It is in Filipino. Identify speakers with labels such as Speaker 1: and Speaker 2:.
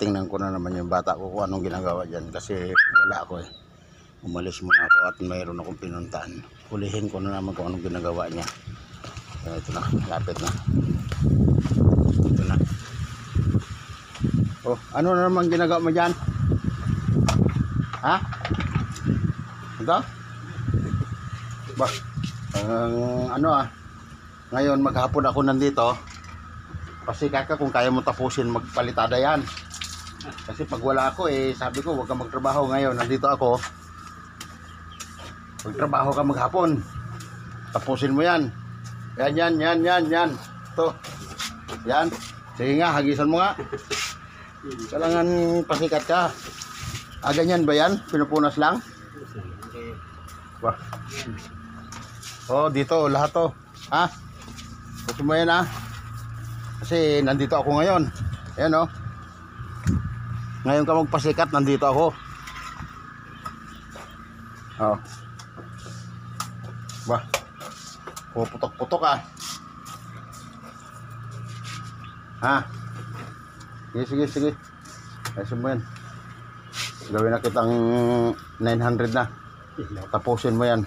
Speaker 1: Tingnan ko na naman yung bata ko kung anong ginagawa dyan kasi wala ako eh. Umalis muna ako at mayroon akong pinuntahan. Hulihin ko na naman kung anong ginagawa niya. Ito na, lapit na. Ito na. Oh, ano na naman ginagawa mo dyan? Ha? Ito? Ba? Ngayon maghapon ako nandito. Pasikat ka kung kaya mo tapusin magpalitada yan. Kasi pag wala ako eh, sabi ko huwag kang magtrabaho ngayon. Nandito ako. Magtrabaho ka maghapon. Tapusin mo yan. Yan. Ito. Yan. Sige nga, hagisan mo nga. Kailangan pasikat ka. Ganyan ba yan? Pinupunas lang? Wah. Oh, dito, lahat to. Ha? Gusto mo yan ha? Kasi nandito ako ngayon. Ayan o. Ngayon ka magpasikat, nandito ako. Oh. Bah. Puputok-putok ah. Ha? Sige. Ayusin mo yan. Gawin na kitang 900 na. Tapusin mo yan.